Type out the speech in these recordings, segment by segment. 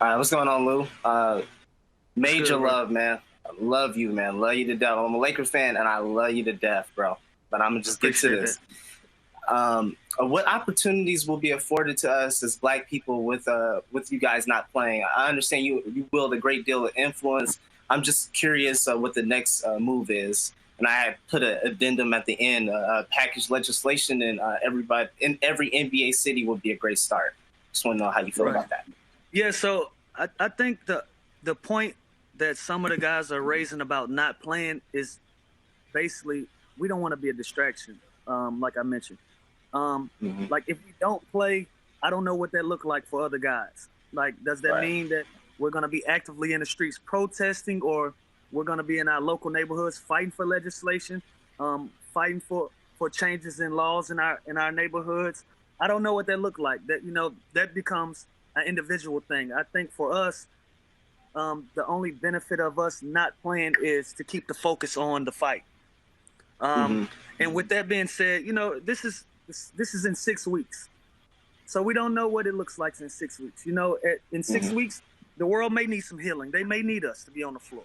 What's going on, Lou? What's Major good, bro? love, man. I love you, man. Love you to death. I'm a Lakers fan, and I love you to death, bro. But I'm gonna I just get to appreciate that. this. What opportunities will be afforded to us as Black people with you guys not playing? I understand you wield a great deal of influence. I'm just curious what the next move is. And I had put an addendum at the end. Package legislation in everybody in every NBA city would be a great start. Just want to know how you feel Right. about that. Yeah, so I think the point that some of the guys are raising about not playing is basically we don't want to be a distraction, like I mentioned. Hmm. Like if we don't play, I don't know what that look like for other guys. Like, does that Right. mean that we're gonna be actively in the streets protesting, or we're gonna be in our local neighborhoods fighting for legislation, fighting for changes in laws in our neighborhoods? I don't know what that look like. That becomes an individual thing. I think for us, the only benefit of us not playing is to keep the focus on the fight. Um, Hmm. and with that being said, this is in 6 weeks, so we don't know what it looks like in 6 weeks. In six Hmm. weeks, the world may need some healing. They may need us to be on the floor.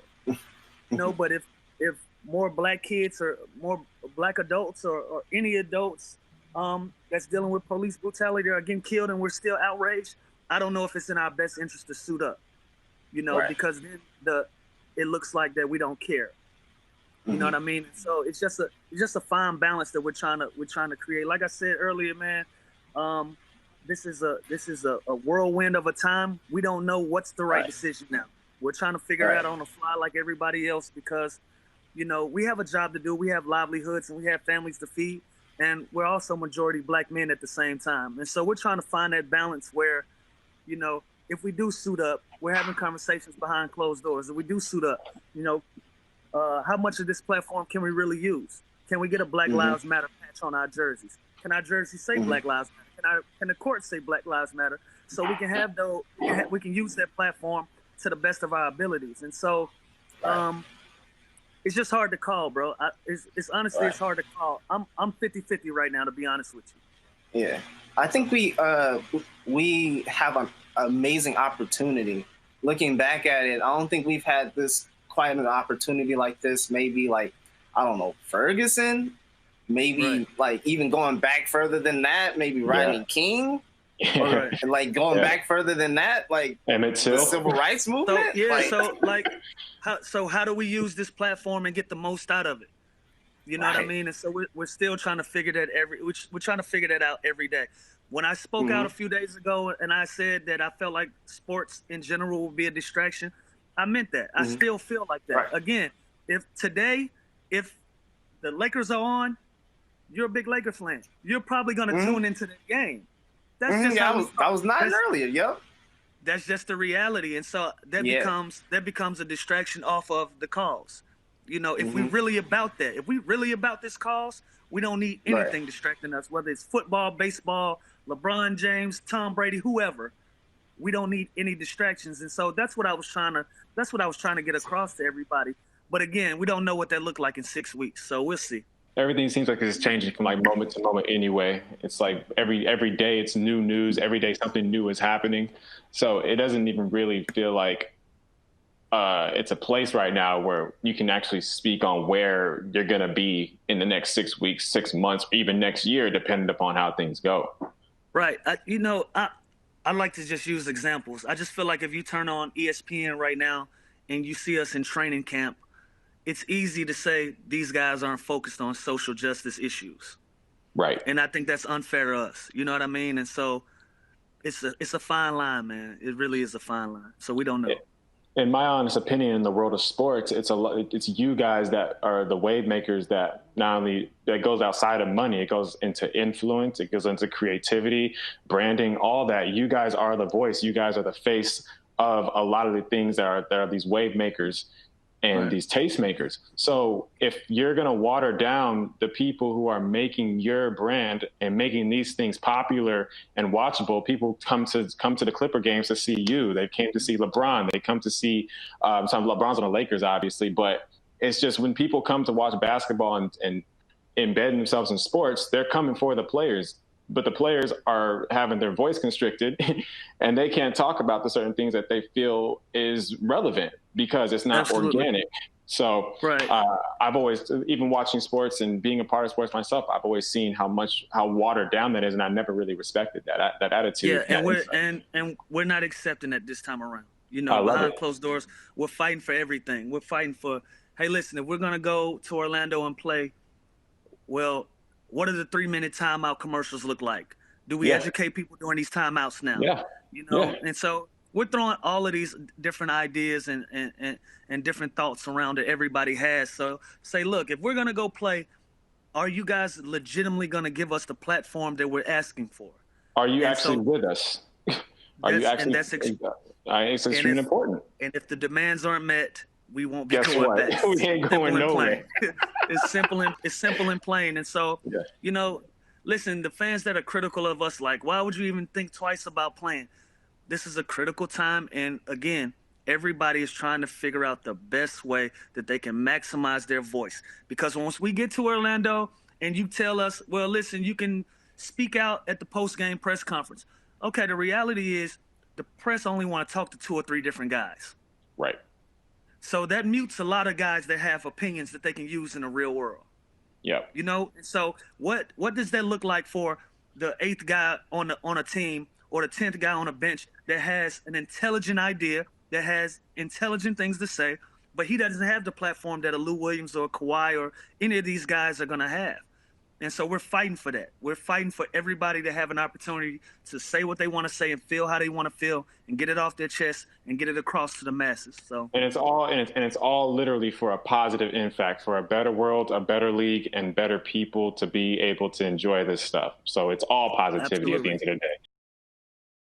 But if more black kids or more black adults or any adults that's dealing with police brutality are getting killed and we're still outraged, I don't know if it's in our best interest to suit up. Right. Because then it looks like that we don't care. You know Hmm. what I mean? So it's just a fine balance that we're trying to create. Like I said earlier, man, um, this is a whirlwind of a time. We don't know what's the right Right. decision now. We're trying to figure it Right. out on the fly like everybody else because we have a job to do. We have livelihoods and we have families to feed, and we're also majority black men at the same time. And so we're trying to find that balance where, if we do suit up, we're having conversations behind closed doors. If we do suit up, you know, how much of this platform can we really use? Can we get a Black Hmm. Lives Matter patch on our jerseys? Can our jerseys say Hmm. Black Lives Matter? Can the court say Black Lives Matter? So we can have those. We can use that platform to the best of our abilities. And so, Right. um, it's just hard to call, bro. It's honestly Right. it's hard to call. I'm 50-50 right now, to be honest with Yeah. I think we have an amazing opportunity. Looking back at it, I don't think we've had this quite an opportunity like this. Maybe like I don't know Ferguson. you. Right. Maybe like even going back further than that. Maybe Yeah. Rodney King, or Right. like going Yeah. back further than that, like Emmett the Till. civil rights So movement. yeah. Like So like, how do we use this platform and get the most out of it? You know what I right. mean? And so we're still trying to figure that we're trying to figure that out every day. When I spoke out Hmm. a few days ago and I said that I felt like sports in general would be a distraction, I meant that. I Hmm. still feel like that. Right. Again, if the Lakers are on, you're a big Laker fan. You're probably gonna Hmm. tune into the game. That's Hmm. just Yeah, how we I are. was nodding That's earlier. Yep. that's just the reality, and so that Yeah. becomes a distraction off of the cause. If we Hmm. really about that, if we really about this cause, we don't need Right. anything distracting us, whether it's football, baseball, LeBron James, Tom Brady, whoever. We don't need any distractions, and so that's what I was trying to get across to everybody. But again, we don't know what that looked like in 6 weeks, so we'll see. Everything seems like it's changing from like moment to moment anyway. It's like every day it's new news. Every day something new is happening. So it doesn't even really feel like it's a place right now where you can actually speak on where you're going to be in the next 6 weeks, 6 months, or even next year, depending upon how things go. Right. I like to just use examples. I just feel like if you turn on ESPN right now and you see us in training camp, it's easy to say these guys aren't focused on social justice issues. Right. And I think that's unfair to us. You know what I mean? And so it's a fine line, man. It really is a fine line. So we don't know. In my honest opinion, in the world of sports, it's you guys that are the wave makers that not only that goes outside of money, it goes into influence, it goes into creativity, branding, all that. You guys are the voice. You guys are the face of a lot of the things that are these wave makers and Right. these tastemakers. So if you're going to water down the people who are making your brand and making these things popular and watchable, people come to the Clipper games to see you. They came to see LeBron. They come to see some LeBron's on the Lakers, obviously, but it's just when people come to watch basketball and embed themselves in sports, they're coming for the players. but the players are having their voice constricted and they can't talk about the certain things that they feel is relevant because it's not organic. So right. I've always, even watching sports and being a part of sports myself, I've always seen how watered down that is, and I never really respected that attitude. Yeah, and we're not accepting that this time around. You know, behind closed doors, we're fighting for everything. We're fighting for, hey, listen, if we're gonna go to Orlando and play, well, what do the 3-minute timeout commercials look like? Do we educate people during these timeouts now? Yeah, you know, and so we're throwing all of these different ideas and different thoughts around that everybody has. So say, look, if we're going to go play, are you guys legitimately going to give us the platform that we're asking for? Are you actually with us? Are you actually? It's extremely important. And if the demands aren't met, we won't be going back. We ain't going nowhere. It's simple and plain. And so, you know, listen, the fans that are critical of us, like, why would you even think twice about playing? This is a critical time, and again, everybody is trying to figure out the best way that they can maximize their voice. Because once we get to Orlando and you tell us, well, listen, you can speak out at the post-game press conference. Okay, the reality is the press only want to talk to 2 or 3 different guys. Right. So that mutes a lot of guys that have opinions that they can use in the real world. Yeah. You know, so what does that look like for the 8th guy on a team or the 10th guy on a bench that has an intelligent idea, that has intelligent things to say, but he doesn't have the platform that a Lou Williams or Kawhi or any of these guys are going to have? And so we're fighting for that. We're fighting for everybody to have an opportunity to say what they want to say and feel how they want to feel and get it off their chest and get it across to the masses. So it's all literally for a positive impact, for a better world, a better league, and better people to be able to enjoy this stuff. So it's all positivity at the end of the day.